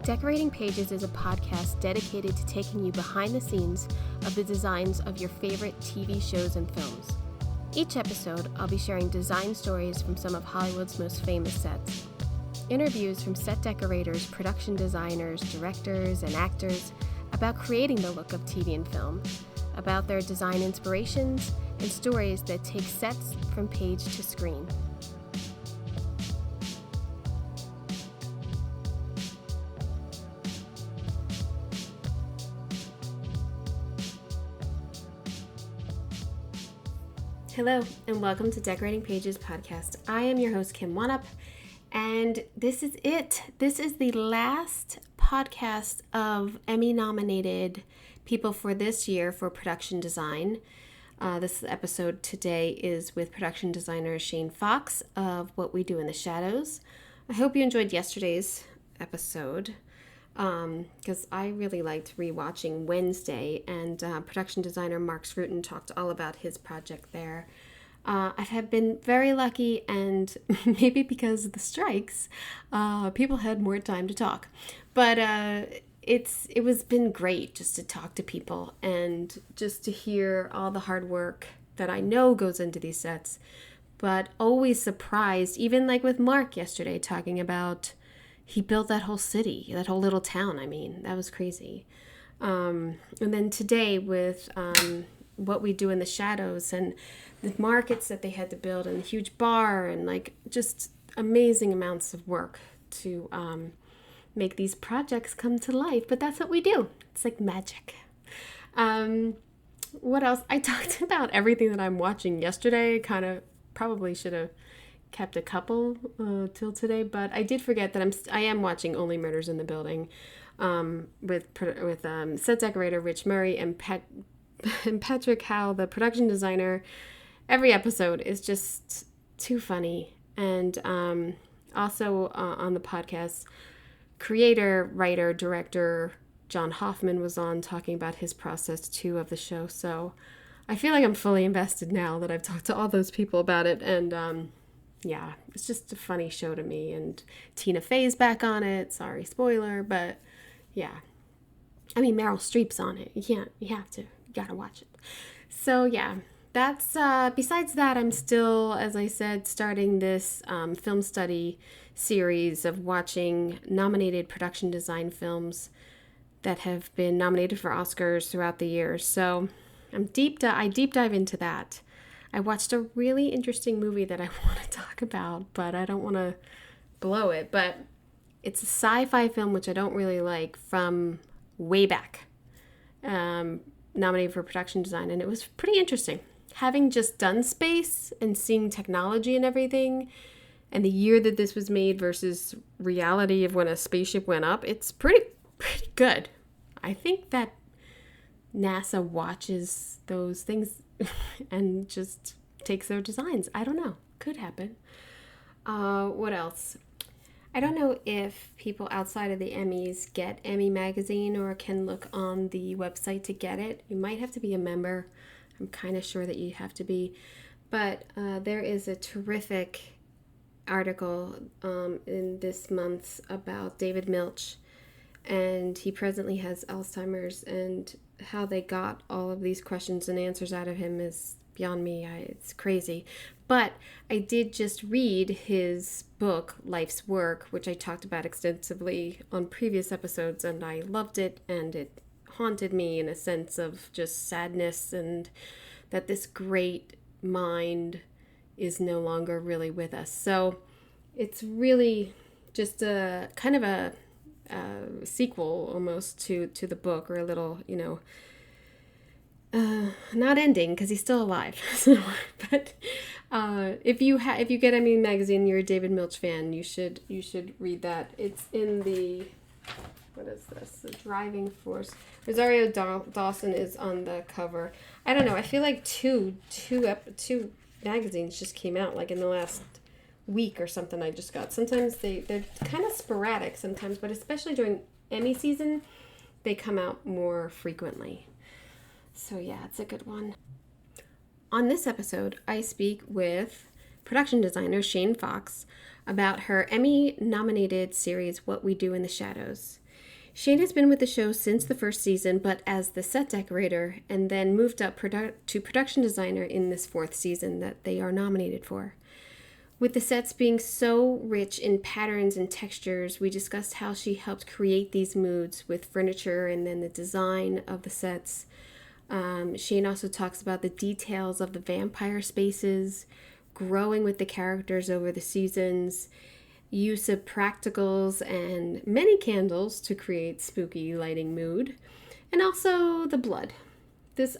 Decorating Pages is a podcast dedicated to taking you behind the scenes of the designs of your favorite TV shows and films. Each episode, I'll be sharing design stories from some of Hollywood's most famous sets. Interviews from set decorators, production designers, directors, and actors about creating the look of TV and film, about their design inspirations, and stories that take sets from page to screen. Hello, and welcome to Decorating Pages podcast. I am your host, Kim Wanup, and this is it. This is the last podcast of Emmy-nominated people for this year for production design. This episode today is with production designer Shayne Fox of What We Do in the Shadows. I hope you enjoyed yesterday's episode because I really liked rewatching Wednesday, and production designer Mark Scruton talked all about his project there. I have been very lucky, and maybe because of the strikes, people had more time to talk. But it was been great just to talk to people and just to hear all the hard work that I know goes into these sets, but always surprised, even like with Mark yesterday talking about he built that whole city, that whole little town. I mean, that was crazy. And then today with What We Do in the Shadows and the markets that they had to build and the huge bar and like just amazing amounts of work to make these projects come to life. But that's what we do. It's like magic. What else? I talked about everything that I'm watching yesterday. Kind of probably should have kept a couple till today, but I did forget that I am watching Only Murders in the Building with set decorator Rich Murray and Patrick Howell, the production designer. Every episode is just too funny. And also on the podcast, creator, writer, director John Hoffman was on talking about his process too of the show. So I feel like I'm fully invested now that I've talked to all those people about it. And yeah, it's just a funny show to me. And Tina Fey's back on it. Sorry, spoiler, but yeah. I mean, Meryl Streep's on it. You gotta watch it. So yeah, that's, besides that, I'm still, as I said, starting this film study series of watching nominated production design films that have been nominated for Oscars throughout the years. So I deep dive into that. I watched a really interesting movie that I want to talk about, but I don't want to blow it. But it's a sci-fi film, which I don't really like, from way back, nominated for production design. And it was pretty interesting. Having just done space and seeing technology and everything, and the year that this was made versus reality of when a spaceship went up, it's pretty good. I think that NASA watches those things and just takes their designs. I don't know. Could happen. What else? I don't know if people outside of the Emmys get Emmy magazine or can look on the website to get it. You might have to be a member. I'm kind of sure that you have to be. But there is a terrific article in this month about David Milch. And he presently has Alzheimer's, and how they got all of these questions and answers out of him is beyond me. It's crazy. But I did just read his book, Life's Work, which I talked about extensively on previous episodes, and I loved it, and it haunted me in a sense of just sadness and that this great mind is no longer really with us. So it's really just a kind of a sequel almost to the book, or a little, not ending because he's still alive. So, but if you get Emmy magazine, you're a David Milch fan, you should read that. It's in the, what is this? The Driving Force. Rosario Dawson is on the cover. I don't know. I feel like two magazines just came out like in the last week or something. I just got. Sometimes they're kind of sporadic sometimes, but especially during Emmy season, they come out more frequently. So yeah, it's a good one. On this episode, I speak with production designer Shayne Fox about her Emmy-nominated series, What We Do in the Shadows. Shayne has been with the show since the first season, but as the set decorator, and then moved up to production designer in this fourth season that they are nominated for. With the sets being so rich in patterns and textures, we discussed how she helped create these moods with furniture and then the design of the sets. Shayne also talks about the details of the vampire spaces, growing with the characters over the seasons, use of practicals and many candles to create spooky lighting mood, and also the blood. This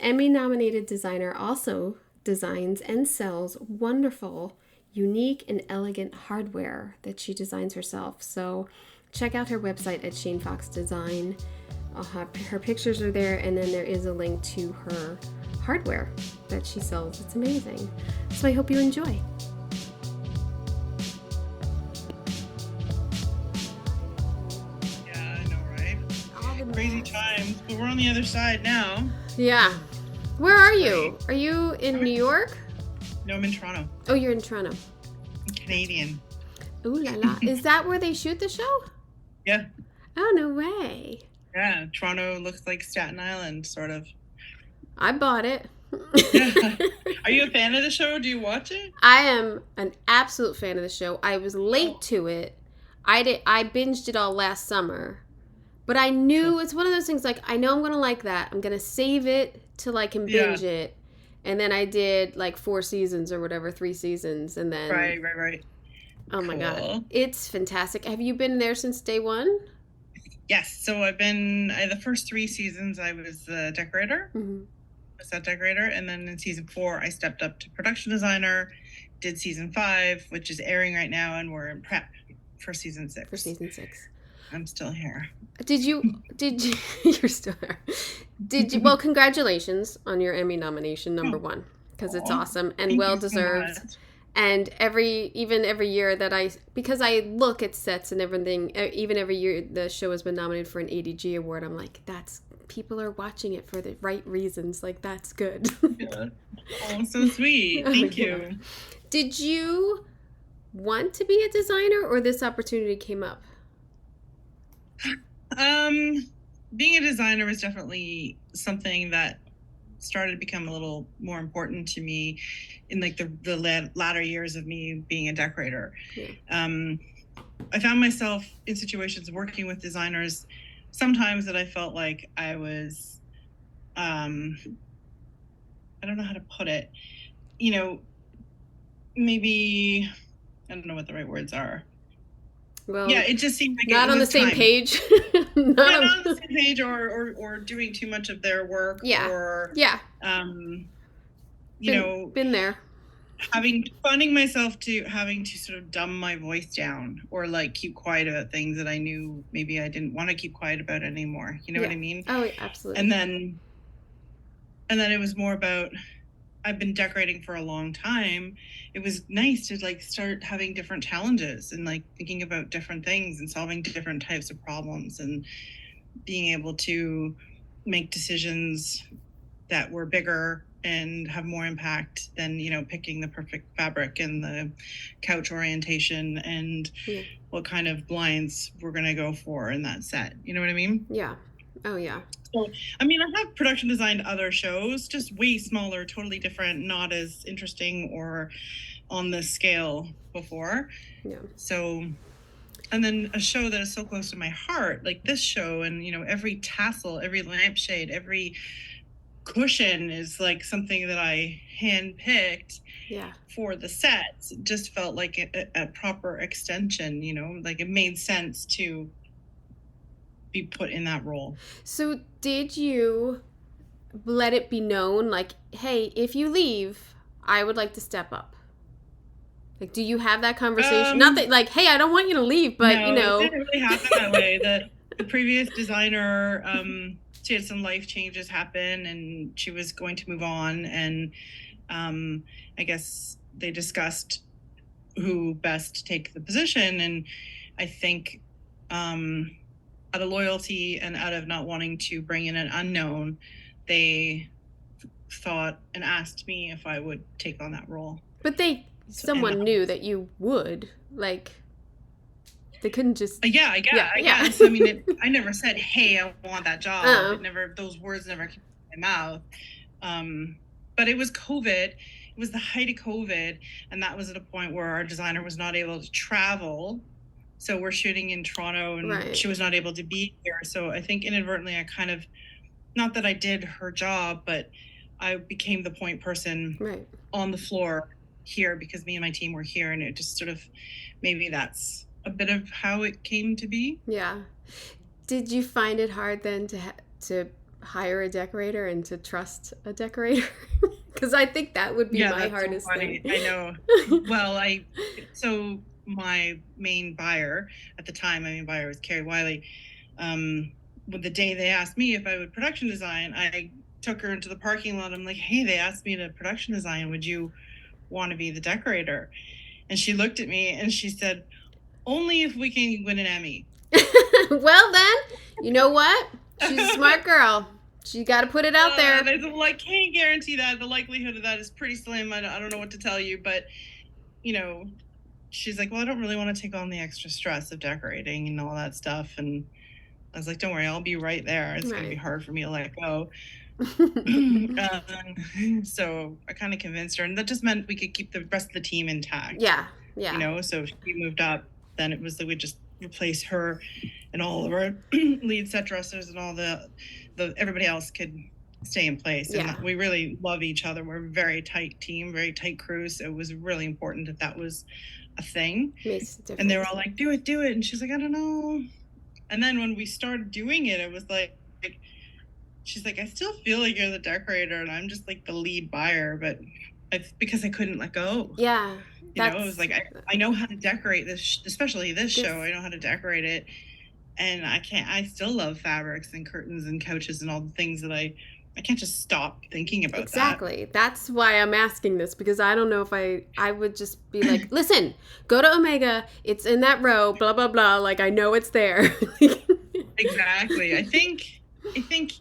Emmy-nominated designer also designs and sells wonderful, unique, and elegant hardware that she designs herself. So check out her website at Shayne Fox Design. Her pictures are there, and then there is a link to her hardware that she sells. It's amazing. So I hope you enjoy. Yeah, I know, right? Crazy times, but we're on the other side now. Yeah. Where are you? Are you in New York? No, I'm in Toronto. Oh, you're in Toronto. I'm Canadian. Ooh la la. Is that where they shoot the show? Yeah. Oh, no way. Yeah, Toronto looks like Staten Island, sort of. I bought it. Yeah. Are you a fan of the show? Do you watch it? I am an absolute fan of the show. I was late to it. I binged it all last summer. But I knew it's one of those things, like, I know I'm going to like that. I'm going to save it till I can binge it. And then I did, like, 4 seasons or whatever, 3 seasons. And then... Right. Oh, my God. It's fantastic. Have you been there since day one? Yes. So I've been... the first 3 seasons, I was the decorator. Mm-hmm. A set decorator. And then in season 4, I stepped up to production designer. Did season 5, which is airing right now. And we're in prep for season 6. For season 6. I'm still here. Did you, you're still there. Well, congratulations on your Emmy nomination, number 1, because it's awesome and well-deserved. So and even every year because I look at sets and everything, even every year the show has been nominated for an ADG award, I'm like, people are watching it for the right reasons. Like, that's good. Yeah. Oh, so sweet. Thank you. Did you want to be a designer, or this opportunity came up? Being a designer was definitely something that started to become a little more important to me in like the latter years of me being a decorator. Yeah. I found myself in situations working with designers sometimes that I felt like I was, I don't know how to put it, maybe, I don't know what the right words are. Well, yeah, it just seemed like not on the same page. not on the same page, or doing too much of their work. Yeah. Or been there. Finding myself having to sort of dumb my voice down, or like keep quiet about things that I knew maybe I didn't want to keep quiet about anymore. You know what I mean? Oh, absolutely. And then it was more about, I've been decorating for a long time. It was nice to like start having different challenges and like thinking about different things and solving different types of problems and being able to make decisions that were bigger and have more impact than, picking the perfect fabric and the couch orientation and what kind of blinds we're going to go for in that set. You know what I mean? Yeah. Oh, yeah. So, I mean, I have production designed other shows, just way smaller, totally different, not as interesting or on this scale before. Yeah. So, and then a show that is so close to my heart, like this show, and, every tassel, every lampshade, every cushion is like something that I handpicked for the sets. It just felt like a proper extension, like it made sense to be put in that role. So did you let it be known, like, hey, if you leave, I would like to step up? Like, do you have that conversation? Not that, like, hey, I don't want you to leave, but, No, it didn't really happen that way. The previous designer, she had some life changes happen, and she was going to move on, and I guess they discussed who best to take the position, and I think out of loyalty and out of not wanting to bring in an unknown, they thought and asked me if I would take on that role. But someone knew that you would, like, They couldn't just. Yeah, Yeah, I yeah. guess. I mean, I never said, "Hey, I want that job." Oh, Those words never came out of my mouth. But it was COVID. It was the height of COVID, and that was at a point where our designer was not able to travel. So we're shooting in Toronto, and right. she was not able to be here. So I think inadvertently, I kind of, not that I did her job, but I became the point person Right. on the floor here because me and my team were here, and it just sort of, maybe that's a bit of how it came to be. Yeah. Did you find it hard then to hire a decorator and to trust a decorator? Because I think that would be Yeah, my that's so hardest funny. thing. I know. Well, so my main buyer at the time, my main buyer was Carrie Wiley. With the day they asked me if I would production design, I took her into the parking lot. I'm like, hey, they asked me to production design. Would you want to be the decorator? And she looked at me and she said, only if we can win an Emmy. Well, then, you know what? She's a smart girl. She got to put it out there. I like, can't guarantee that. The likelihood of that is pretty slim. I don't know what to tell you, but you know, she's like, well, I don't really want to take on the extra stress of decorating and all that stuff. And I was like, don't worry, I'll be right there. It's going to be hard for me to let go. So I kind of convinced her, and that just meant we could keep the rest of the team intact. Yeah, yeah. You know, so if she moved up, then it was that we'd just replace her, and all of our lead set dressers and all the everybody else could stay in place. And Yeah. we really love each other. We're a very tight team, very tight crew. So it was really important that was a thing. Makes a difference. And they were all like, do it. And she's like, I don't know. And then when we started doing it, it was like, she's like, I still feel like you're the decorator and I'm just like the lead buyer, but it's because I couldn't let go. Yeah. You know, it was like, I know how to decorate this, especially this show. I know how to decorate it. And I still love fabrics and curtains and couches and all the things that I can't just stop thinking about exactly. That's why I'm asking this, because I don't know if I would just be like, listen, go to Omega. It's in that row, blah, blah, blah. Like, I know it's there. Exactly. I think,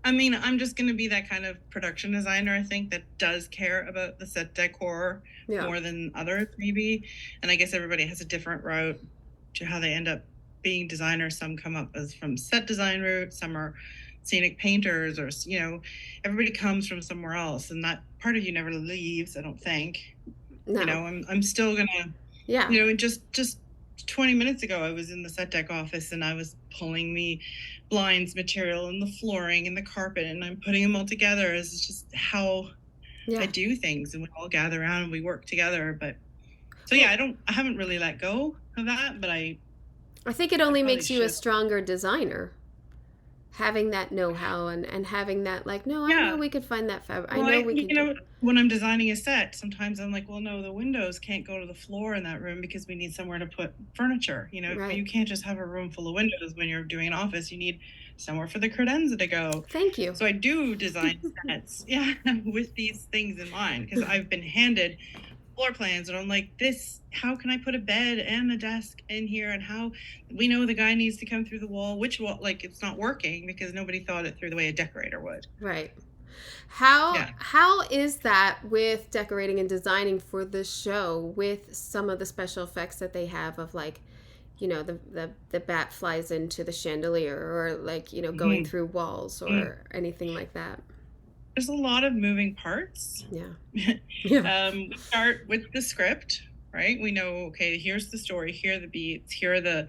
I mean, I'm just going to be that kind of production designer, I think, that does care about the set decor more than others, maybe. And I guess everybody has a different route to how they end up being designers. Some come up as from set design route, some are scenic painters, or, you know, everybody comes from somewhere else. And that part of you never leaves, I don't think. No. You know, I'm still going to, you know, just 20 minutes ago, I was in the set deck office and I was pulling the blinds material and the flooring and the carpet, and I'm putting them all together. It's just how I do things, and we all gather around and we work together. But so I haven't really let go of that, but I think it only makes you a stronger designer, having that know-how and having that, like, no, I know we could find that fabric. Well, I know we can. You know, when I'm designing a set, sometimes I'm like, well, no, the windows can't go to the floor in that room because we need somewhere to put furniture. You know, you can't just have a room full of windows when you're doing an office. You need somewhere for the credenza to go. Thank you. So I do design sets, with these things in mind, because I've been handed floor plans and I'm like, how can I put a bed and a desk in here, and how we know the guy needs to come through the wall, which wall, like, it's not working because nobody thought it through the way a decorator would. Right. How is that with decorating and designing for the show, with some of the special effects that they have of, like, you know, the bat flies into the chandelier, or, like, you know, going through walls or anything like that? There's a lot of moving parts. Yeah. We start with the script, right? We know, okay, here's the story, here are the beats, here are the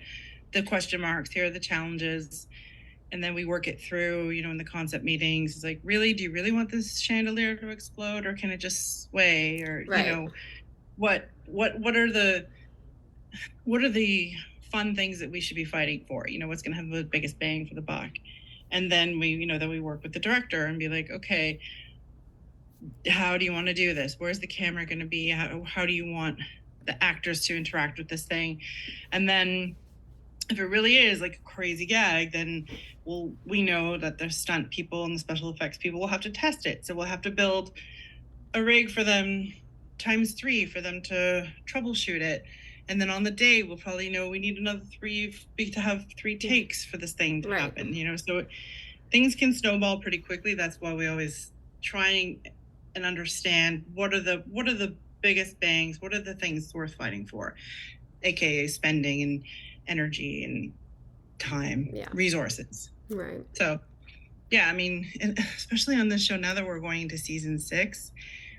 question marks, here are the challenges. And then we work it through, you know, in the concept meetings. It's like, really, do you really want this chandelier to explode, or can it just sway? Or, you know, what are the fun things that we should be fighting for? You know, what's going to have the biggest bang for the buck? And then we work with the director and be like, okay, how do you want to do this? Where's the camera going to be? How do you want the actors to interact with this thing? And then if it really is like a crazy gag, then we know that the stunt people and the special effects people will have to test it. So we'll have to build a rig for them ×3 for them to troubleshoot it. And then on the day, we'll probably know we need another 3 to have 3 takes for this thing to happen, you know? So things can snowball pretty quickly. That's why we always try and understand what are the biggest bangs, what are the things worth fighting for, AKA spending. energy and time, Yeah. resources. Right. So, yeah, I mean, especially on this show now that we're going into season 6,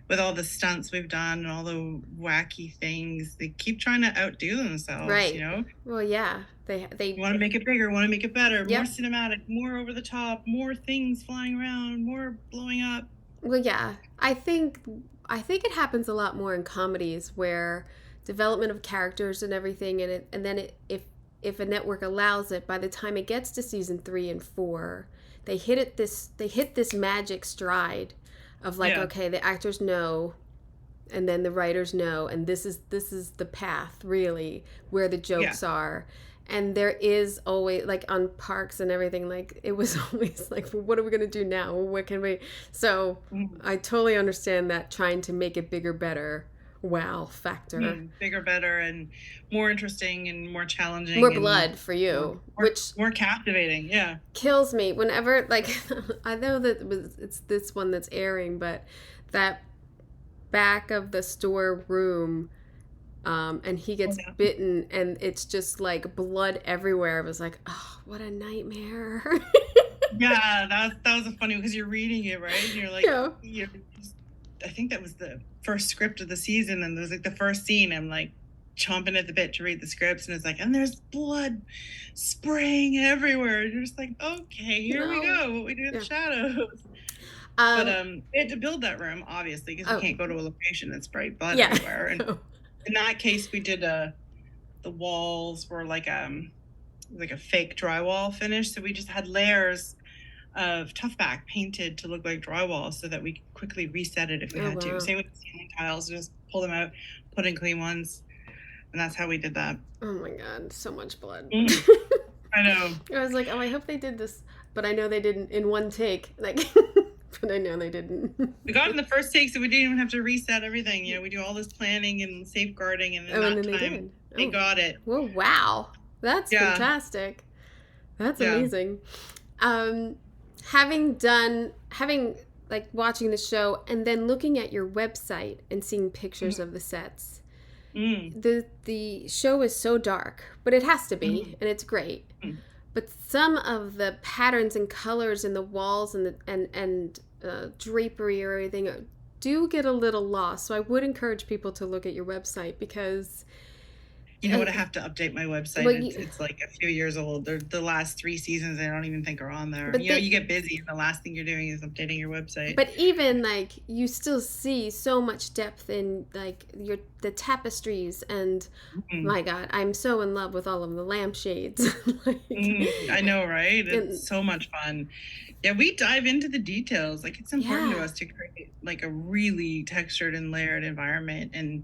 with all the stunts we've done and all the wacky things, they keep trying to outdo themselves, Right. you know? Well, yeah. They Want to make it bigger, want to make it better, Yep. more cinematic, more over the top, more things flying around, more blowing up. Well, yeah. I think it happens a lot more in comedies where development of characters and everything, and then if a network allows it, by the time it gets to season 3 and 4, they hit this magic stride of like, Yeah. okay, the actors know, and then the writers know, and this is the path really where the jokes are. And there is always, like on Parks and everything, like it was always like, well, what are we going to do now? What can we? So I totally understand that, trying to make it bigger, better, wow factor. Bigger, better, and more interesting and more challenging. More blood for you. More captivating, yeah. Kills me whenever, like, I know that it's this one that's airing, but that back of the store room, and he gets bitten, and it's just like blood everywhere. I was like, oh, what a nightmare. Yeah, that was a funny, because you're reading it, right? And you're like, I think that was the first script of the season, and it was like the first scene. I'm like chomping at the bit to read the scripts, and it's like, and there's blood spraying everywhere. And you're just like, okay, here we go. What we do in the shadows. But we had to build that room, obviously, because you can't go to a location and spray blood everywhere. And in that case, we did the walls were like a fake drywall finish, so we just had layers of Toughback painted to look like drywall, so that we could quickly reset it if we had to. Same with the ceiling tiles, just pull them out, put in clean ones, and that's how we did that. Oh my god, so much blood. I know. I was like, oh, I hope they did this, but I know they didn't in one take. Like, but I know they didn't. We got it in the first take, so we didn't even have to reset everything. You know, we do all this planning and safeguarding, and in that time, they got it. Well, wow. That's fantastic. That's amazing. Having like watching the show and then looking at your website and seeing pictures of the sets, the show is so dark, but it has to be, and it's great. But some of the patterns and colors in the walls and the drapery or anything do get a little lost. So I would encourage people to look at your website, because you know what, I have to update my website. Well, it's like a few years old. The last 3 seasons, I don't even think are on there. But you know, you get busy, and the last thing you're doing is updating your website. But even like, you still see so much depth in like the tapestries, and my God, I'm so in love with all of the lampshades. I know, right? It's so much fun. Yeah, we dive into the details. Like, it's important to us to create like a really textured and layered environment. And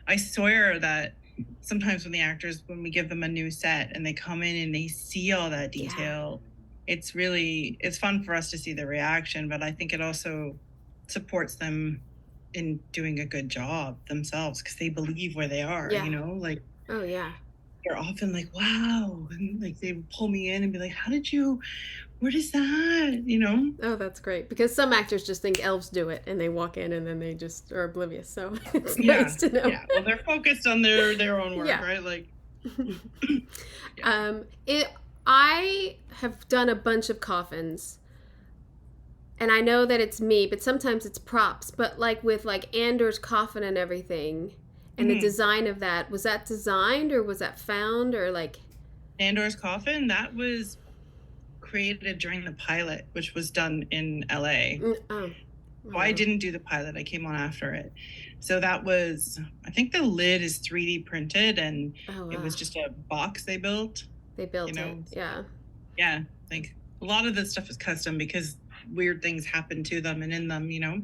I swear that sometimes when we give them a new set and they come in and they see all that detail, it's fun for us to see the reaction, but I think it also supports them in doing a good job themselves, because they believe where they are, you know, like, oh yeah, they're often like, wow, and like they pull me in and be like, what is that, you know? Oh, that's great, because some actors just think elves do it, and they walk in and then they just are oblivious, so it's nice to know. Yeah, well, they're focused on their own work, right? Like, I have done a bunch of coffins, and I know that it's me, but sometimes it's props, but like with like Anders' coffin and everything, and the design of that, was that designed or was that found, or like? Anders' coffin, that was created during the pilot, which was done in LA. So I didn't do the pilot, I came on after it. So that was, I think the lid is 3D printed, and it was just a box they built. It, yeah, like a lot of this stuff is custom because weird things happen to them and in them, you know.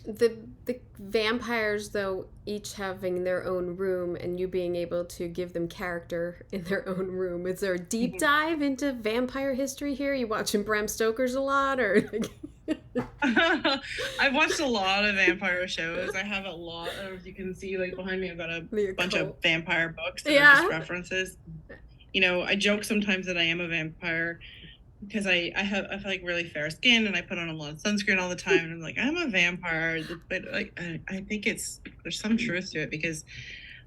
The vampires, though, each having their own room, and you being able to give them character in their own room. Is there a deep dive into vampire history here? You watching Bram Stoker's a lot, or? I've watched a lot of vampire shows. I have a lot of, you can see like behind me, I've got a bunch of vampire books that are just references. You know, I joke sometimes that I am a vampire, because I feel like really fair skin, and I put on a lot of sunscreen all the time, and I'm like, I'm a vampire, but like I think there's some truth to it, because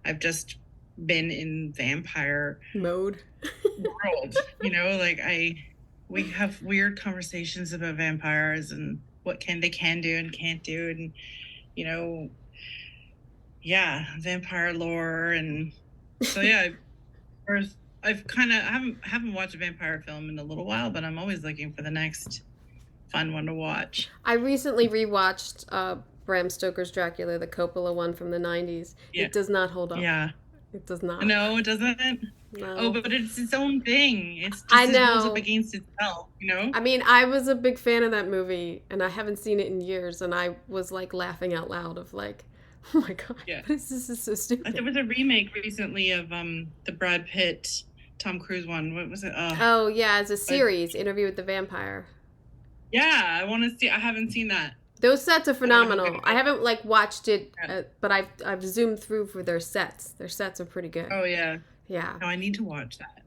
I've just been in vampire Mode. world, like we have weird conversations about vampires and what they can do and can't do, and you know yeah, vampire lore. And so yeah, first I've kind of haven't watched a vampire film in a little while, but I'm always looking for the next fun one to watch. I recently rewatched Bram Stoker's Dracula, the Coppola one from the 90s. Yeah. It does not hold up. Yeah. It does not. No, it doesn't. No. Oh, but it's its own thing. It's just I it holds up know. against itself, I mean, I was a big fan of that movie, and I haven't seen it in years, and I was like laughing out loud of like, oh my god, Yeah. this is so stupid. There was a remake recently of the Brad Pitt, Tom Cruise one. What was it? Oh yeah, it's a series, Interview with the Vampire. Yeah, I want to see. I haven't seen that. Those sets are phenomenal. I haven't like watched it, but I've zoomed through for their sets. Their sets are pretty good. Oh yeah. Yeah. No, I need to watch that.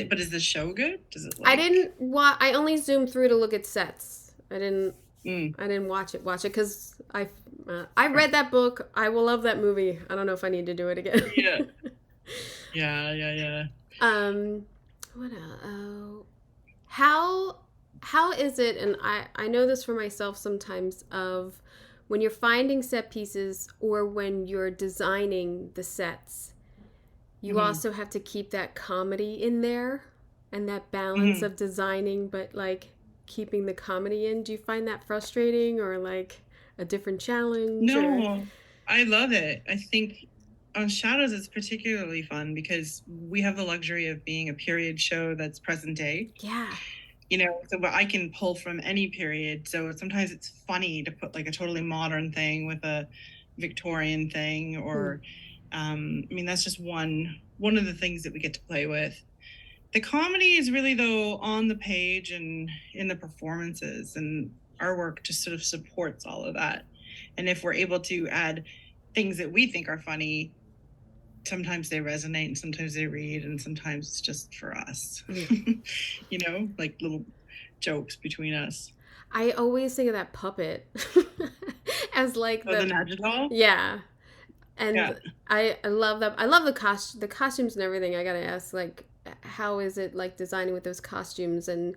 But is the show good? Does it? I didn't I only zoomed through to look at sets. I didn't watch it because I read that book. I will love that movie. I don't know if I need to do it again. Yeah. Yeah. What else? Oh, how is it? And I know this for myself sometimes. Of when you're finding set pieces or when you're designing the sets, you also have to keep that comedy in there and that balance of designing, but like keeping the comedy in. Do you find that frustrating or like a different challenge? No, I love it. I think on Shadows it's particularly fun because we have the luxury of being a period show that's present day. Yeah. So I can pull from any period. So sometimes it's funny to put like a totally modern thing with a Victorian thing, or I mean, that's just one of the things that we get to play with. The comedy is really, though, on the page and in the performances, and our work just sort of supports all of that. And if we're able to add things that we think are funny, sometimes they resonate and sometimes they read, and sometimes it's just for us. Like little jokes between us. I always think of that puppet as like the Nadja doll? Yeah. And I love that. I love the costumes and everything. I gotta ask, like, how is it like designing with those costumes? And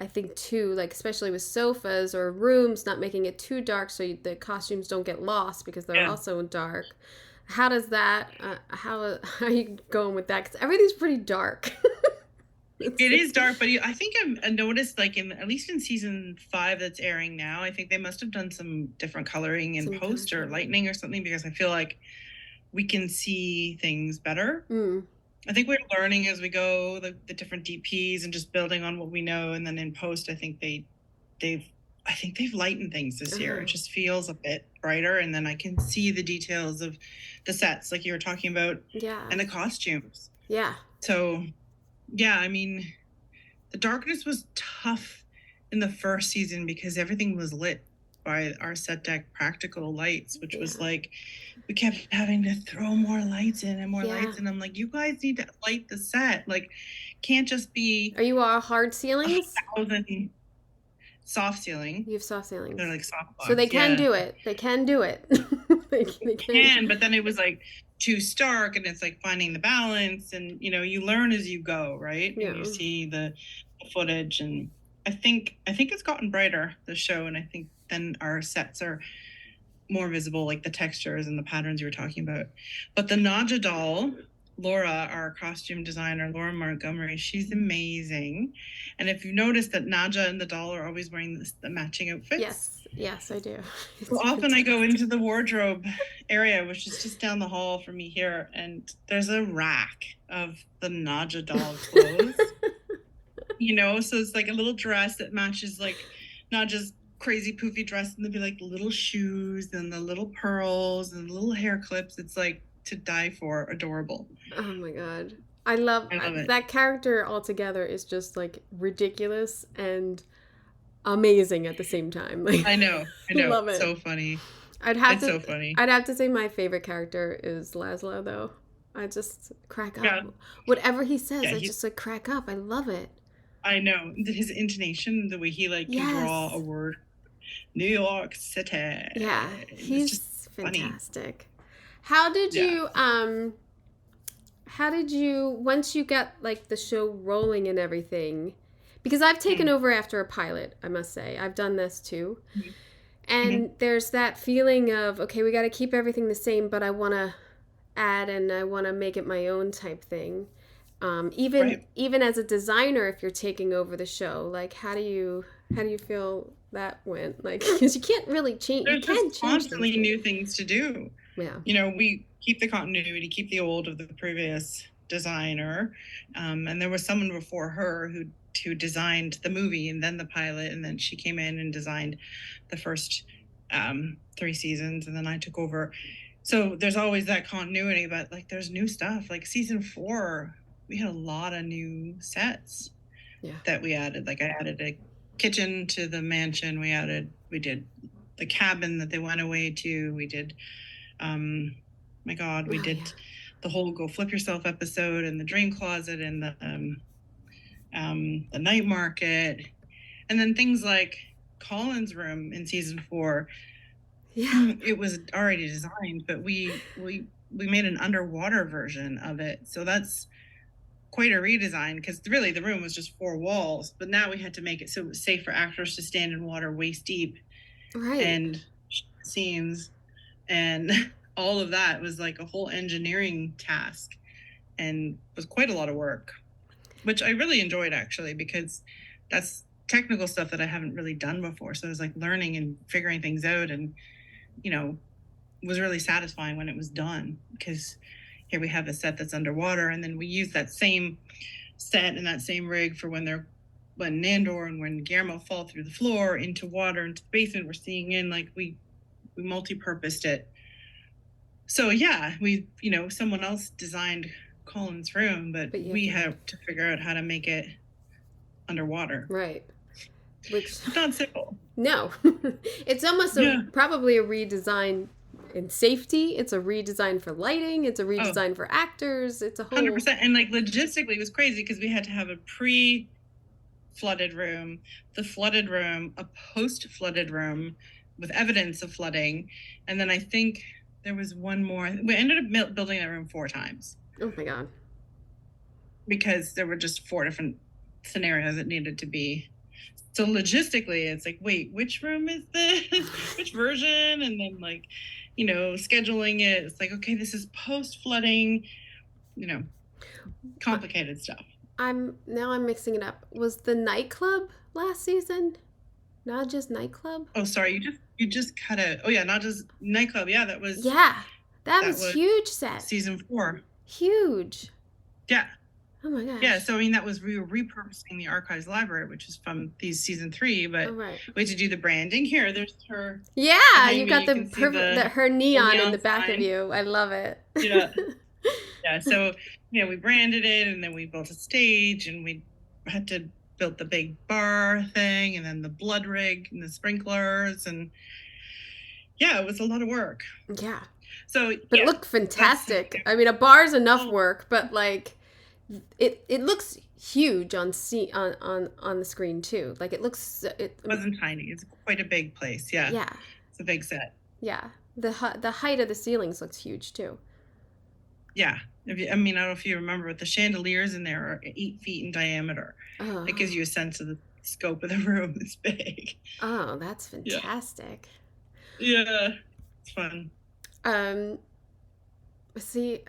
I think too, like especially with sofas or rooms, not making it too dark so the costumes don't get lost because they're also dark. How does that? How are you going with that? Because everything's pretty dark. It is dark, but I think I noticed, like at least in season 5 that's airing now, I think they must have done some different coloring in post or lighting or something, because I feel like we can see things better. I think we're learning as we go the different DPs and just building on what we know, and then in post, I think they've lightened things this year. It just feels a bit brighter, and then I can see the details of the sets, like you were talking about, and the costumes. Yeah. So. Yeah, I mean, the darkness was tough in the first season because everything was lit by our set deck practical lights, which was like, we kept having to throw more lights in and more lights. And I'm like, you guys need to light the set. Like, can't just be. Are you all hard ceilings? 1,000 soft ceiling. You have soft ceilings. They're like soft blocks. So they can do it. They can do it. they can, but then it was like too stark, and it's like finding the balance, and you learn as you go, right? And you see the footage, and I think it's gotten brighter, the show, and I think then our sets are more visible, like the textures and the patterns you were talking about. But the Nadja doll, Laura, our costume designer, Laura Montgomery, she's amazing. And if you've noticed that Nadja and the doll are always wearing the matching outfits. Yes, I do. So often I go into the wardrobe area, which is just down the hall from me here, and there's a rack of the Nadja doll clothes. So it's like a little dress that matches like Nadja's crazy poofy dress, and there'll be like little shoes and the little pearls and the little hair clips. It's like to die for, adorable. Oh my god. I love it. That character altogether is just like ridiculous and amazing at the same time. Like, I know. Love it. So funny. So funny. I'd have to say my favorite character is Laszlo, though. I just crack up. Yeah. Whatever he says, I just like crack up. I love it. I know. His intonation, the way he like can draw a word. New York City. Yeah. He's fantastic. Funny. How did you how did you, once you got like the show rolling and everything, because I've taken over after a pilot, I must say. I've done this too. Mm-hmm. And there's that feeling of, okay, we got to keep everything the same, but I want to add and I want to make it my own type thing. Right. Even as a designer, if you're taking over the show, like how do you feel that went? Like, because you can't really change, you There's just can change things, constantly but new things to do. yeah, We keep the continuity, keep the old of the previous designer, and there was someone before her who designed the movie and then the pilot, and then she came in and designed the first 3 seasons, and then I took over. So there's always that continuity, but like there's new stuff. Like season 4, we had a lot of new sets that we added. Like I added a kitchen to the mansion. We did the cabin that they went away to. We did my God, we did the whole Go Flip Yourself episode and the Dream Closet and the night market. And then things like Colin's room in season 4. Yeah. It was already designed, but we made an underwater version of it. So that's quite a redesign, because really the room was just 4 walls, but now we had to make it so it was safe for actors to stand in water waist deep. Right. And scenes and all of that was like a whole engineering task and was quite a lot of work, which I really enjoyed actually, because that's technical stuff that I haven't really done before. So it was like learning and figuring things out, and was really satisfying when it was done, because here we have a set that's underwater, and then we use that same set and that same rig for when Nandor and when Guillermo fall through the floor into water into the basement we're seeing in. Like we multi-purposed it. So yeah, we someone else designed Colin's room, but we had to figure out how to make it underwater. Right. Which not simple. No. It's almost probably a redesign in safety. It's a redesign for lighting. It's a redesign for actors. It's a whole 100%. And like logistically it was crazy, because we had to have a pre-flooded room, the flooded room, a post-flooded room with evidence of flooding, and then I think there was one more. We ended up building that room 4 times. Oh my God. Because there were just 4 different scenarios that needed to be. So logistically, it's like, wait, which room is this? Which version? And then like, scheduling it. It's like, okay, this is post-flooding, complicated stuff. I'm mixing it up. Was the nightclub last season? Not just nightclub? Oh, sorry. You just cut it. Oh yeah, not just nightclub. Yeah, that was. Yeah, that was huge set. Season 4. Huge. Yeah. Oh my gosh. Yeah, so I mean that was we were repurposing the archives library, which is from season 3, but we had to do the branding. Here, there's her. Yeah, you got her neon in the back of you. I love it. Yeah. Yeah. So we branded it, and then we built a stage, and we had to build the big bar thing, and then the blood rig and the sprinklers, and yeah, it was a lot of work. Yeah. So, but it looked fantastic. I mean, a bar's enough work, but like. It looks huge on the screen too. Like it wasn't tiny. It's quite a big place. Yeah. Yeah. It's a big set. Yeah. The height of the ceilings looks huge too. Yeah. I don't know if you remember, but the chandeliers in there are 8 feet in diameter. Oh. It gives you a sense of the scope of the room. It's big. Oh, that's fantastic. Yeah. It's fun. See,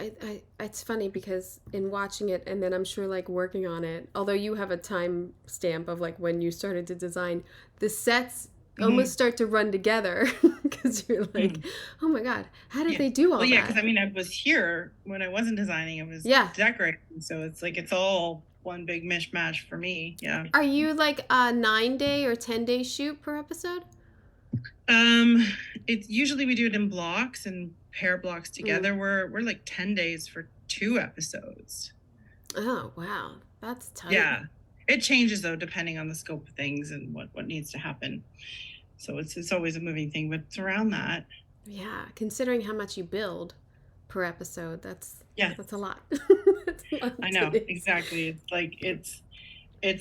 it's funny because in watching it, and then I'm sure like working on it, although you have a time stamp of like when you started to design, the sets almost start to run together because you're like, oh my God, how did they do all that? Well, yeah, because I was here when I wasn't designing, I was decorating. So it's like, it's all one big mishmash for me. Yeah. Are you like a 9-day or 10-day shoot per episode? It's usually we do it in blocks and pair blocks together. We're like 10 days for 2 episodes. Oh wow, that's tight. Yeah, it changes though depending on the scope of things and what needs to happen. So it's always a moving thing, but it's around that. Yeah, considering how much you build per episode, that's a lot. That's a lot. I know, exactly. It's like it's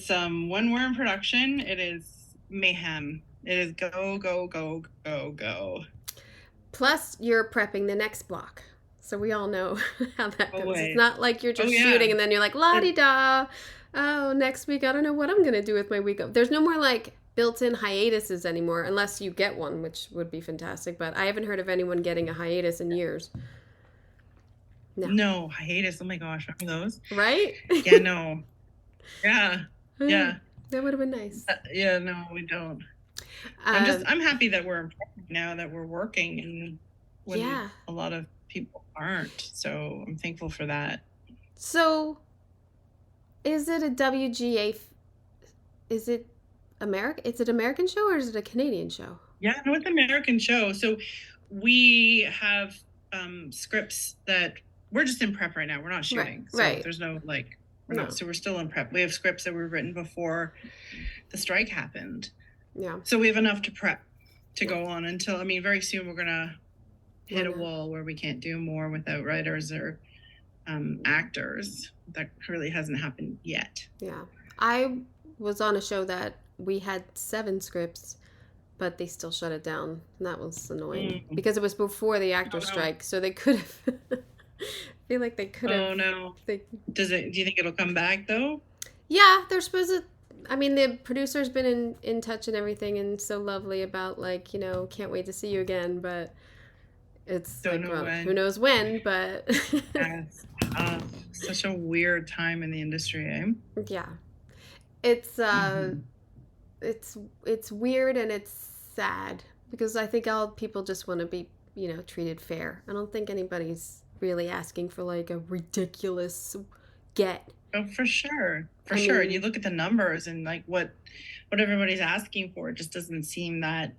when we're in production, it is mayhem. It is go, go, go, go, go. Plus, you're prepping the next block. So we all know how that goes. It's Always. not like you're Oh just yeah. shooting and then you're like, la-di-da. Oh, next week, I don't know what I'm going to do with my week off. There's no more like built-in hiatuses anymore, unless you get one, which would be fantastic. But I haven't heard of anyone getting a hiatus in years. No. No, hiatus. Oh my gosh, remember those? Right? Yeah, no. Yeah. Yeah. That would have been nice. Yeah, no, we don't. I'm happy that we're now that we're working and when a lot of people aren't. So I'm thankful for that. So is it a WGA? Is it America? Is it an American show or is it a Canadian show? Yeah, no, it's an American show. So we have scripts that we're just in prep right now. We're not shooting. Right. So there's no like we're not. So we're still in prep. We have scripts that were written before the strike happened. Yeah. So we have enough to prep to go on until, I mean, very soon we're going to hit a wall where we can't do more without writers or actors. That really hasn't happened yet. Yeah. I was on a show that we had 7 scripts, but they still shut it down. And that was annoying because it was before the actor strike. So they could have, I feel like they could have. Oh no. Do you think it'll come back though? Yeah, they're supposed to. I mean, the producer's been in touch and everything and so lovely about, like, you know, can't wait to see you again, but it's don't know when. Who knows when, but... such a weird time in the industry, eh? Yeah. It's, it's weird and it's sad because I think all people just want to be, you know, treated fair. I don't think anybody's really asking for, like, a ridiculous get. Oh, for sure. For sure. And you look at the numbers and like what everybody's asking for, it just doesn't seem that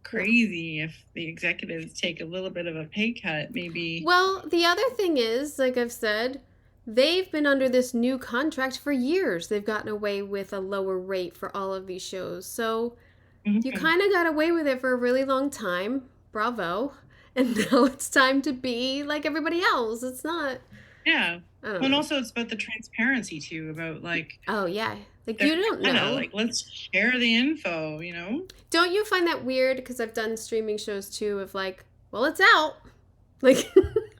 crazy if the executives take a little bit of a pay cut, maybe. Well, the other thing is, like I've said, they've been under this new contract for years. They've gotten away with a lower rate for all of these shows. So you kind of got away with it for a really long time. Bravo. And now it's time to be like everybody else. It's not... Yeah. And also it's about the transparency too, about like... Oh, yeah. Like, you don't know. Like, let's share the info, you know? Don't you find that weird? Because I've done streaming shows too of like, well, it's out. Like,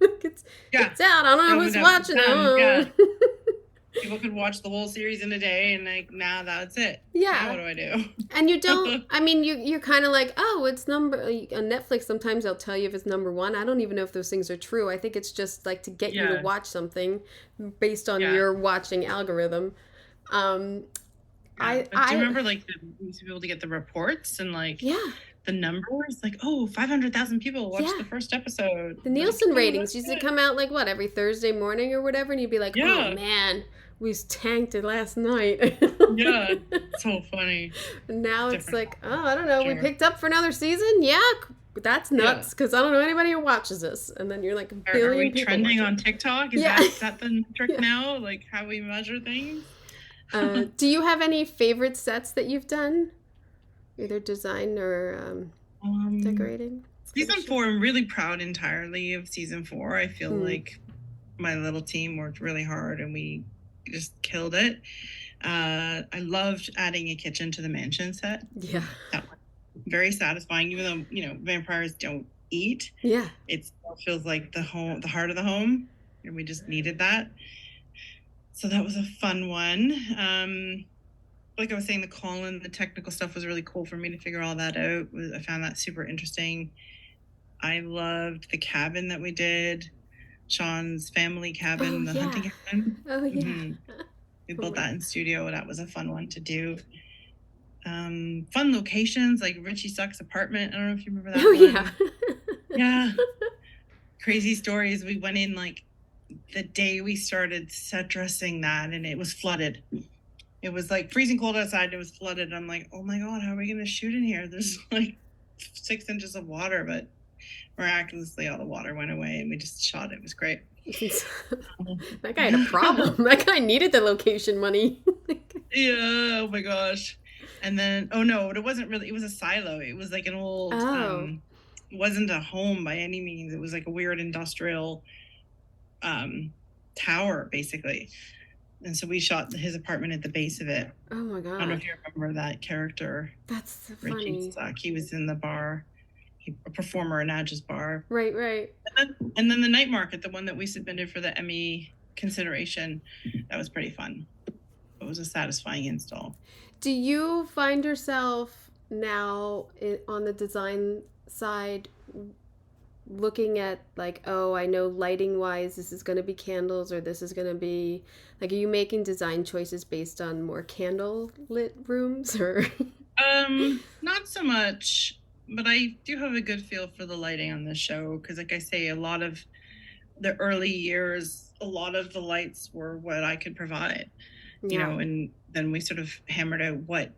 it's out. I don't know who's watching it. Yeah. People could watch the whole series in a day and like, nah, that's it. Yeah. Now what do I do? And you don't, I mean, you're kind of like, oh, it's on Netflix, sometimes they'll tell you if it's number 1. I don't even know if those things are true. I think it's just like to get you to watch something based on your watching algorithm. Do you remember like we used to be able to get the reports and like the numbers, like 500,000 people watched the first episode. The Nielsen ratings used to come out like what, every Thursday morning or whatever, and you'd be like, oh man, we tanked it last night. Yeah, so funny. Now it's like, oh, I don't know, we picked up for another season. Yeah, that's nuts because I don't know anybody who watches this. And then you're like, are we trending on TikTok? Is that the metric now? Like how we measure things? Do you have any favorite sets that you've done? Either design or decorating? Season 4, I'm really proud entirely of season 4. I feel like my little team worked really hard and we just killed it. I loved adding a kitchen to the mansion set. Yeah. That was very satisfying, even though, you know, vampires don't eat. Yeah. It still feels like the heart of the home. And we just needed that. So that was a fun one. Like I was saying, the technical stuff was really cool for me to figure all that out. I found that super interesting. I loved the cabin that we did, Sean's family cabin, hunting cabin. Oh, yeah. We built that in studio. That was a fun one to do. Fun locations, like Richie Suck's apartment. I don't know if you remember that one. Yeah. Crazy stories. We went in like the day we started set dressing that and it was flooded. It was like freezing cold outside and it was flooded. I'm like, oh my God, how are we going to shoot in here? There's like 6 inches of water, but miraculously all the water went away and we just shot it. It was great. That guy had a problem. That guy needed the location money. Yeah, oh my gosh. And then, it wasn't really, it was a silo. It was like an old, it wasn't a home by any means. It was like a weird industrial tower, basically. And so we shot his apartment at the base of it. Oh my God. I don't know if you remember that character. That's so Richie funny. Suck. He was in the bar. a performer in Nadja's bar. Right, right. And then the night market, the one that we submitted for the Emmy consideration, that was pretty fun. It was a satisfying install. Do you find yourself now on the design side looking at like, oh, I know lighting wise this is going to be candles or this is going to be like, are you making design choices based on more candle lit rooms or Not so much, but I do have a good feel for the lighting on the show because like I say, a lot of the early years, a lot of the lights were what I could provide. You know, and then we sort of hammered out what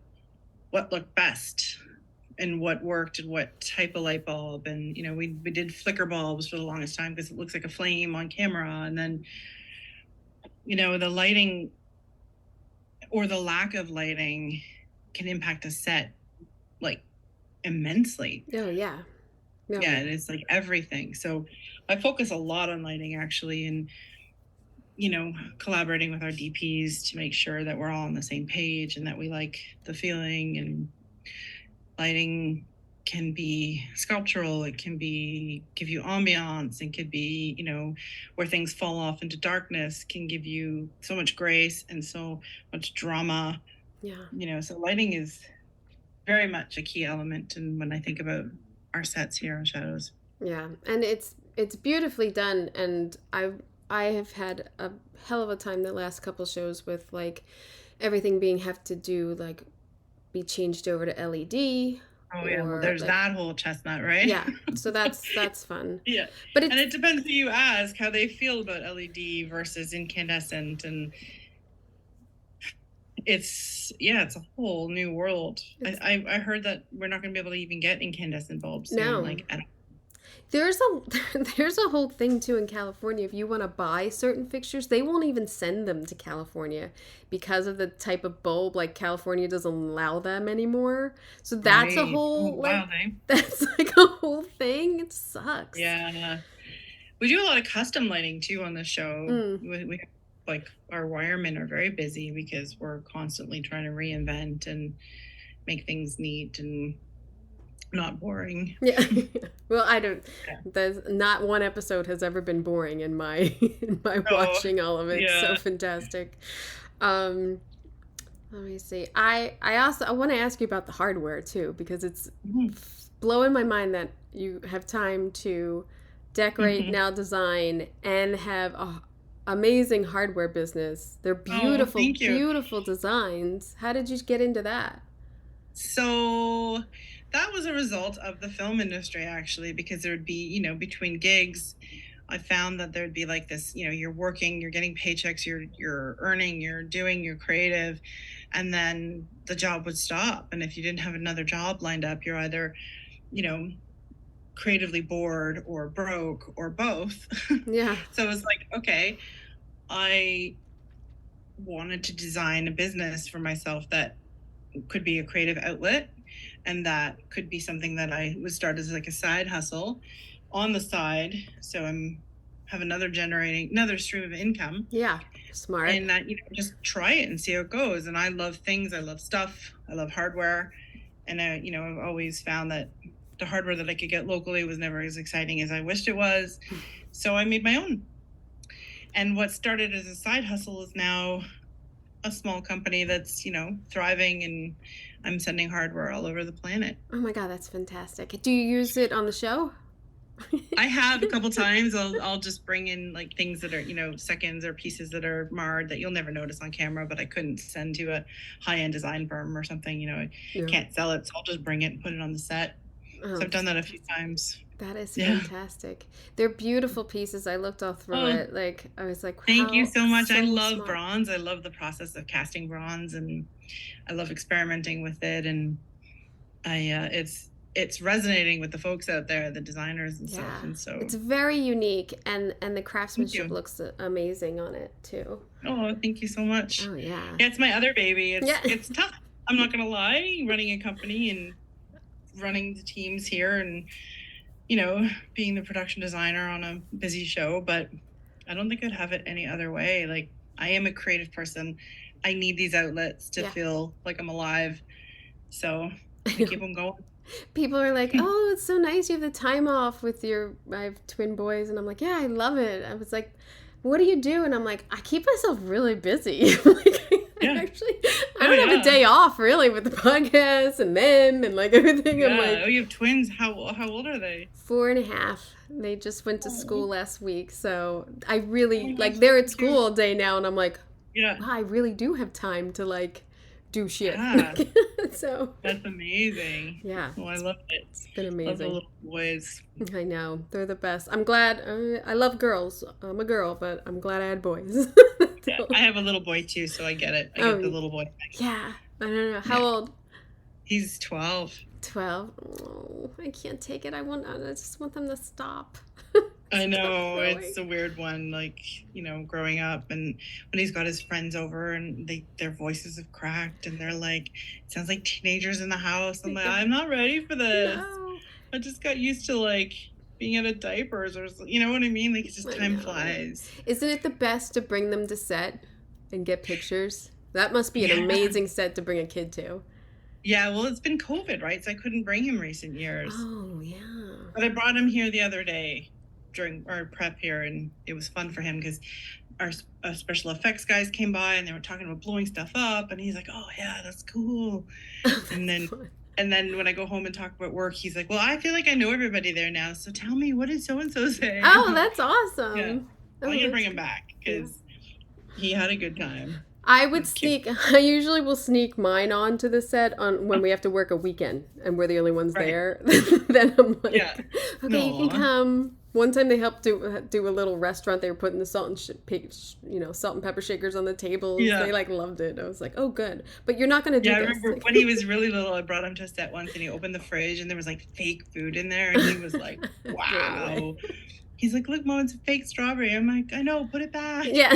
looked best and what worked and what type of light bulb. And, you know, we did flicker bulbs for the longest time because it looks like a flame on camera. And then, you know, the lighting or the lack of lighting can impact a set like immensely. Oh, yeah. No. Yeah, and it's like everything. So I focus a lot on lighting actually, and you know, collaborating with our DPs to make sure that we're all on the same page and that we like the feeling. And lighting can be sculptural, it can be give you ambiance, and could be, you know, where things fall off into darkness can give you so much grace and so much drama. Yeah. You know, so lighting is very much a key element. And when I think about our sets here on Shadows. Yeah, and it's beautifully done, and I have had a hell of a time the last couple shows with like everything being have to do like be changed over to LED. Oh yeah, well, there's like, that whole chestnut, right? Yeah, so that's fun. Yeah, but and it depends who you ask how they feel about LED versus incandescent, and it's a whole new world. I heard that we're not going to be able to even get incandescent bulbs soon, no. Like there's a whole thing too in California. If you want to buy certain fixtures, they won't even send them to California because of the type of bulb. Like California doesn't allow them anymore. So that's a whole that's like a whole thing. It sucks. Yeah, we do a lot of custom lighting too on the show. We like our wiremen are very busy because we're constantly trying to reinvent and make things neat and not boring. Yeah. Well, I don't. There's not one episode has ever been boring in my watching all of it. Yeah. So fantastic. Let me see. I want to ask you about the hardware too, because it's blowing my mind that you have time to decorate, now design, and have a amazing hardware business. They're beautiful, beautiful designs. How did you get into that? So that was a result of the film industry, actually, because there would be, you know, between gigs, I found that there'd be like this, you know, you're working, you're getting paychecks, you're earning, you're doing, you're creative, and then the job would stop. And if you didn't have another job lined up, you're either, you know, creatively bored or broke or both. Yeah. So it was like, okay, I wanted to design a business for myself that could be a creative outlet, and that could be something that I would start as like a side hustle on the side. So have another stream of income. Yeah. Smart. And that, you know, just try it and see how it goes. And I love things. I love stuff. I love hardware. And you know, I've always found that the hardware that I could get locally was never as exciting as I wished it was. So I made my own. And what started as a side hustle is now a small company that's, you know, thriving, and I'm sending hardware all over the planet. Oh my God, that's fantastic. Do you use it on the show? I have a couple times. I'll just bring in like things that are, you know, seconds or pieces that are marred that you'll never notice on camera, but I couldn't send to a high-end design firm or something, you know, I can't sell it. So I'll just bring it and put it on the set. So I've done that a few times. That is fantastic. They're beautiful pieces. I looked all through it. Like, I was like, wow, thank you so much. So I love smart. bronze. I love the process of casting bronze, and I love experimenting with it. And it's resonating with the folks out there, the designers and stuff. And so it's very unique, and the craftsmanship looks amazing on it too. Oh, thank you so much. Oh yeah. Yeah, it's my other baby. It's tough. I'm not gonna lie, running a company and running the teams here, and you know, being the production designer on a busy show, but I don't think I'd have it any other way. Like, I am a creative person. I need these outlets to feel like I'm alive. So I keep them going. People are like, "Oh, it's so nice you have the time off with your." I have twin boys, and I'm like, "Yeah, I love it." I was like, "What do you do?" And I'm like, "I keep myself really busy." Like, Yeah. I Oh don't have yeah. a day off really with the podcast and them and like everything. I'm Yeah. like, Oh, you have twins. How old are they? 4.5. They just went to Oh, school last week, so I oh really my like gosh, they're so at school cute. all day now, and I'm like, Yeah. wow, I really do have time to like do shit. Yeah. So That's amazing. yeah, Oh, I love it. it's been Love the amazing. little boys. I know they're the best. I'm glad. I love girls. I'm a girl, but I'm glad I had boys. Yeah. So- I have a little boy too, so I get it. I get the oh little boy thing. yeah, I don't know how Yeah. old. He's 12. 12. Oh, I can't take it. I just want them to stop. I Stop know growing. it's a weird one, like, growing up and when he's got his friends over and their voices have cracked and they're like, it sounds like teenagers in the house. I'm like, I'm not ready for this. No. I just got used to like being out of diapers or you know what I mean? Like it's just I time know. flies. Isn't it the best to bring them to set and get pictures? That must be an Yeah. amazing set to bring a kid to. Yeah, well, it's been COVID, right? So I couldn't bring him recent years. Oh, yeah. But I brought him here the other day during our prep here, and it was fun for him because our special effects guys came by and they were talking about blowing stuff up, and he's like, "Oh yeah, that's cool." And then, and then when I go home and talk about work, he's like, "Well, I feel like I know everybody there now. So tell me, what did so and so say?" Oh, that's awesome. Yeah. Oh, I'm gonna bring that's him back because he had a good time. I would It's cute. sneak. I usually will sneak mine onto the set on when we have to work a weekend and we're the only ones Right. there. Then I'm like, Yeah. okay, you can Aw. come. One time they helped do a little restaurant. They were putting the salt and pepper shakers on the tables. Yeah. They like loved it. I was like, oh, good. But you're not gonna do Yeah, I this. remember Like, when he was really little, I brought him to a set once and he opened the fridge and there was like fake food in there and he was like, Blown wow. away. He's like, look, Mom, it's a fake strawberry. I'm like, I know, put it back. Yeah.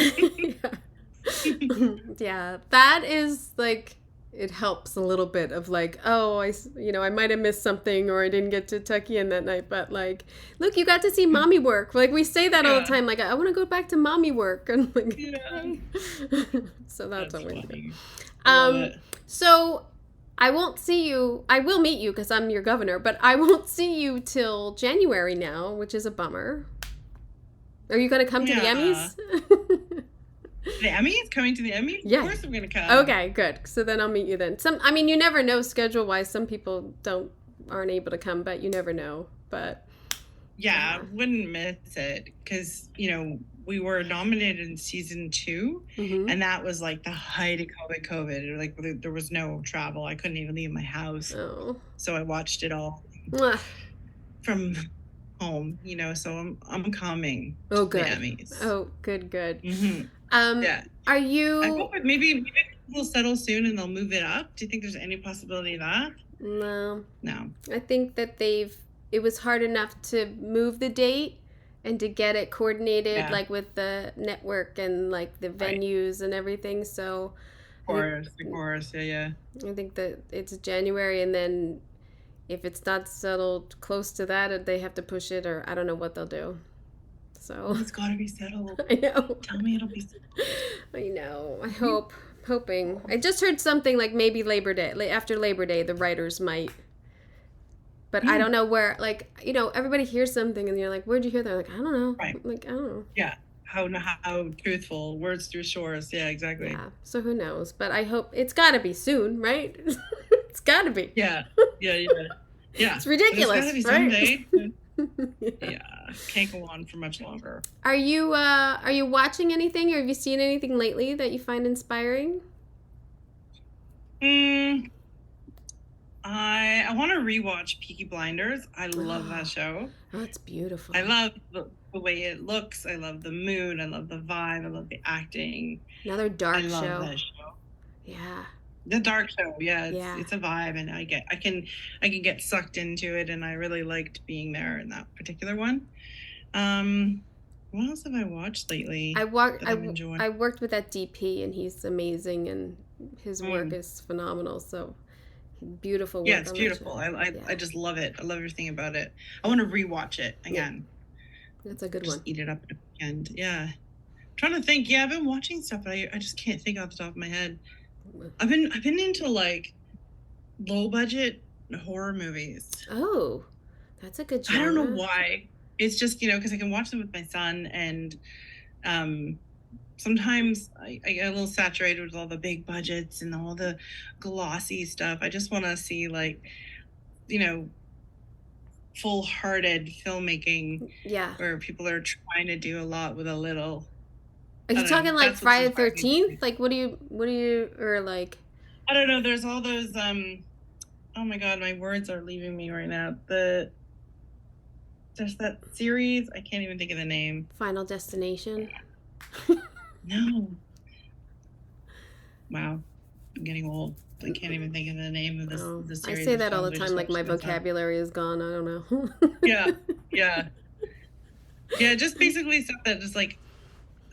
Yeah, that is like it helps a little bit of like, oh, I might have missed something or I didn't get to tuck you in that night, but like, look, you got to see mommy work. Like we say that all the Yeah. time, like I want to go back to mommy work, and like, Yeah. so that's always good. funny. Love it. So I won't see you. I will meet you because I'm your governor, but I won't see you till January now, which is a bummer. Are you going to come to the Yeah. Emmys? The Emmys? Coming to the Emmys? Yeah. Of course I'm going to come. Okay, good. So then I'll meet you then. You never know schedule wise. Some people aren't able to come, but you never know. But Yeah, wouldn't miss it because, we were nominated in season 2 mhm. and that was like the height of COVID. Like there was no travel. I couldn't even leave my house. Oh. So I watched it all Mwah. from home, so I'm coming Oh, to the good. Emmys. Oh, good. Hmm. Yeah. Are I you? hope maybe they'll settle soon and they'll move it up. Do you think there's any possibility of that? No. No. I think that it was hard enough to move the date and to get it coordinated, Yeah. like with the network and like the Right. venues and everything. So Of course, yeah. I think that it's January, and then if it's not settled close to that, they have to push it, or I don't know what they'll do. So It's got to be settled. I know. Tell me it'll be settled. I know. Hoping. I just heard something like maybe Labor Day, after Labor Day, the writers might. But I don't know where, like, everybody hears something and you're like, where'd you hear that? Like, I don't know. Right. Like, I don't know. Yeah. How truthful. Words through shores. Yeah, exactly. Yeah. So who knows? But I hope it's got to be soon, right? It's got to be. Yeah. Yeah. It's ridiculous, But it's right? gotta be someday. Yeah. Yeah. Can't go on for much longer. Are you watching anything, or have you seen anything lately that you find inspiring? I want to rewatch Peaky Blinders. I love that show. Oh, it's beautiful. I love the way it looks. I love the mood. I love the vibe. I love the acting. Another dark I love show. that show. Yeah. The dark show, yeah, Yeah. it's a vibe, and I can get sucked into it, and I really liked being there in that particular one. What else have I watched lately? I enjoyed? worked with that DP, and he's amazing, and his work is phenomenal. So beautiful work. Yeah, it's on that beautiful. show. I just love it. I love everything about it. I want to rewatch it again. That's a good Just one. eat it up at the weekend. Yeah. Trying to think. Yeah, I've been watching stuff, but I just can't think off the top of my head. I've been into like low budget horror movies. Oh, that's a good I don't know genre. why. It's just, because I can watch them with my son, and sometimes I get a little saturated with all the big budgets and all the glossy stuff. I just want to see, like, full-hearted filmmaking Yeah. where people are trying to do a lot with a little. Are I you don't know. talking like That's what's Friday the inspiring me. 13th? Like, what do you, or like, I don't know. There's all those. Oh my God, my words are leaving me right now. There's that series. I can't even think of the name. Final Destination? No. Wow, I'm getting old. I can't even think of the name of the I series say of that all the films I time, just like watched my with my son. vocabulary is gone. I don't know. Yeah, yeah, yeah. Just basically stuff that just like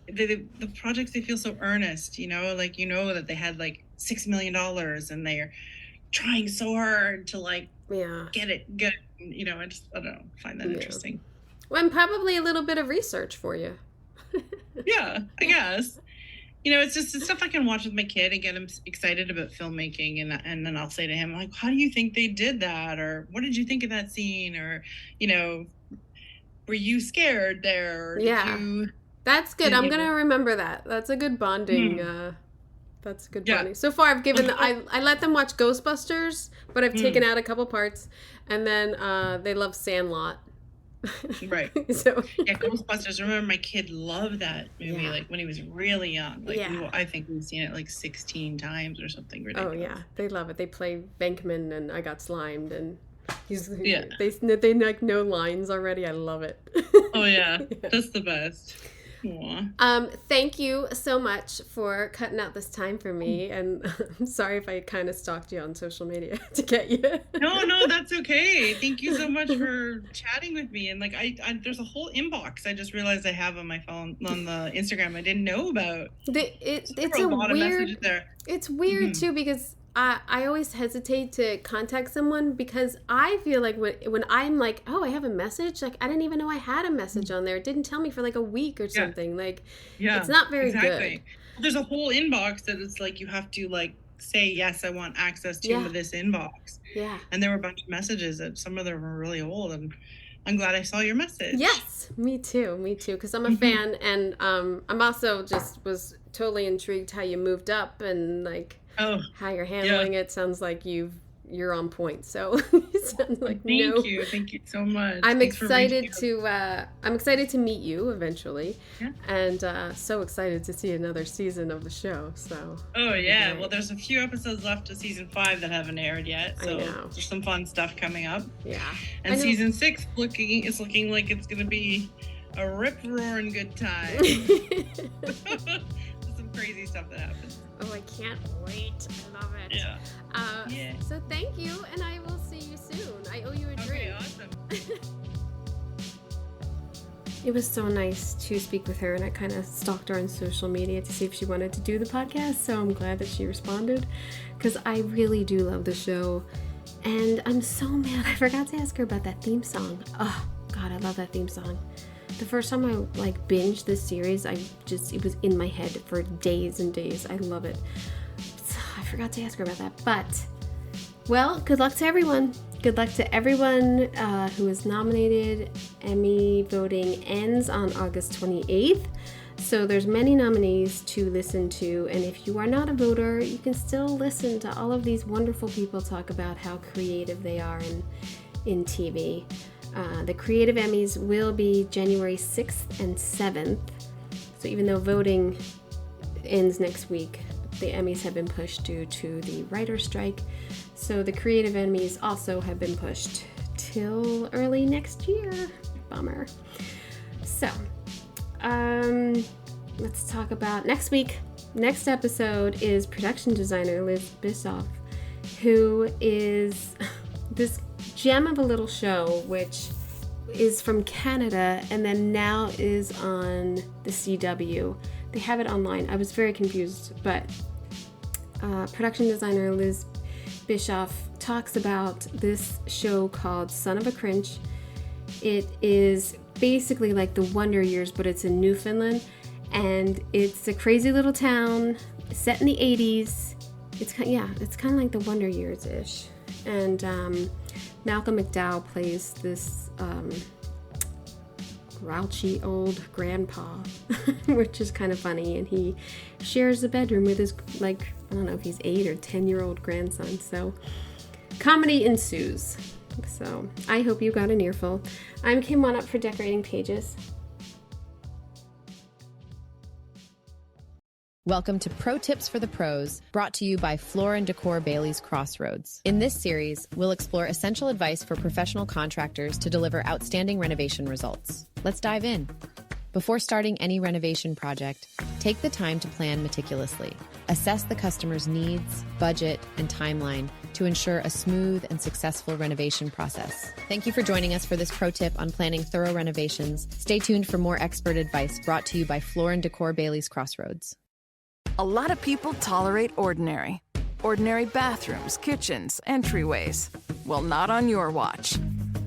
the projects, they feel so earnest. Like that they had like $6 million and they're trying so hard to like Yeah. get it good. I don't know, find that interesting. Well, and probably a little bit of research for you. Yeah, I guess. It's just stuff I can watch with my kid and get him excited about filmmaking, and then I'll say to him, like, how do you think they did that? Or what did you think of that scene? Or, were you scared there? Or Yeah. That's good. I'm going to remember that. That's a good bonding. That's a good bonding. So far, I've given I let them watch Ghostbusters, but I've taken out a couple parts, and then they love Sandlot. Right. So yeah, Ghostbusters. Remember, my kid loved that movie, like when he was really young. Like, I think we've seen it like 16 times or something ridiculous. Oh yeah, they love it. They play Venkman and I Got Slimed, and they like know lines already. I love it. Oh yeah, that's the best. Aww. Thank you so much for cutting out this time for me, and I'm sorry if I kind of stalked you on social media to get you. No, that's okay. Thank you so much for chatting with me. And like, I there's a whole inbox I just realized I have on my phone, on the Instagram, I didn't know about. It's a lot of messages there. It's weird too, because I always hesitate to contact someone because I feel like when I'm like, oh, I have a message, like I didn't even know I had a message on there. It didn't tell me for like a week or something. Like, it's not very good. There's a whole inbox that it's like you have to like say, yes, I want access to this inbox. Yeah. And there were a bunch of messages that some of them were really old, and I'm glad I saw your message. Yes, me too, because I'm a fan, and I'm also was totally intrigued how you moved up and like how you're handling it. Sounds like you're on point. So it sounds like thank you so much. I'm excited to meet you eventually, and so excited to see another season of the show. So well, there's a few episodes left of season 5 that haven't aired yet, so there's some fun stuff coming up. And season 6 is looking like it's gonna be a rip-roaring good time. There's some crazy stuff that happens. Oh, I can't wait. I love it. So thank you, and I will see you soon. I owe you a drink. Okay, awesome. It was so nice to speak with her, and I kind of stalked her on social media to see if she wanted to do the podcast, so I'm glad that she responded, because I really do love the show, and I'm so mad I forgot to ask her about that theme song. Oh, God, I love that theme song. The first time I like binged this series, it was in my head for days and days. I love it. So I forgot to ask her about that. But, well, good luck to everyone. Good luck to everyone who is nominated. Emmy voting ends on August 28th. So there's many nominees to listen to. And if you are not a voter, you can still listen to all of these wonderful people talk about how creative they are in TV. The Creative Emmys will be January 6th and 7th. So even though voting ends next week, the Emmys have been pushed due to the writer's strike. So the Creative Emmys also have been pushed till early next year. Bummer. So, let's talk about next week. Next episode is production designer Liz Bischoff, who is this gem of a little show, which is from Canada and then now is on the CW. They have it online. I was very confused, but production designer Liz Bischoff talks about this show called Son of a Cringe. It is basically like the Wonder Years, but it's in Newfoundland, and it's a crazy little town set in the 80s. It's kind of like the Wonder Years-ish. And Malcolm McDowell plays this grouchy old grandpa, which is kind of funny. And he shares a bedroom with his, like, I don't know if he's 8 or 10-year-old grandson. So comedy ensues. So I hope you got an earful. I'm Kim One Up for Decorating Pages. Welcome to Pro Tips for the Pros, brought to you by Floor & Decor Bailey's Crossroads. In this series, we'll explore essential advice for professional contractors to deliver outstanding renovation results. Let's dive in. Before starting any renovation project, take the time to plan meticulously. Assess the customer's needs, budget, and timeline to ensure a smooth and successful renovation process. Thank you for joining us for this pro tip on planning thorough renovations. Stay tuned for more expert advice brought to you by Floor & Decor Bailey's Crossroads. A lot of people tolerate ordinary. Ordinary bathrooms, kitchens, entryways. Well, not on your watch.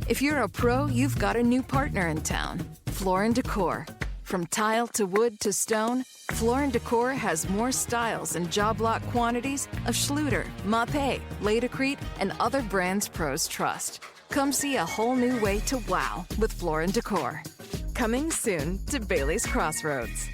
If you're a pro, you've got a new partner in town. Floor & Decor. From tile to wood to stone, Floor & Decor has more styles and job lot quantities of Schluter, Mapei, Laticrete, and other brands pros trust. Come see a whole new way to wow with Floor & Decor. Coming soon to Bailey's Crossroads.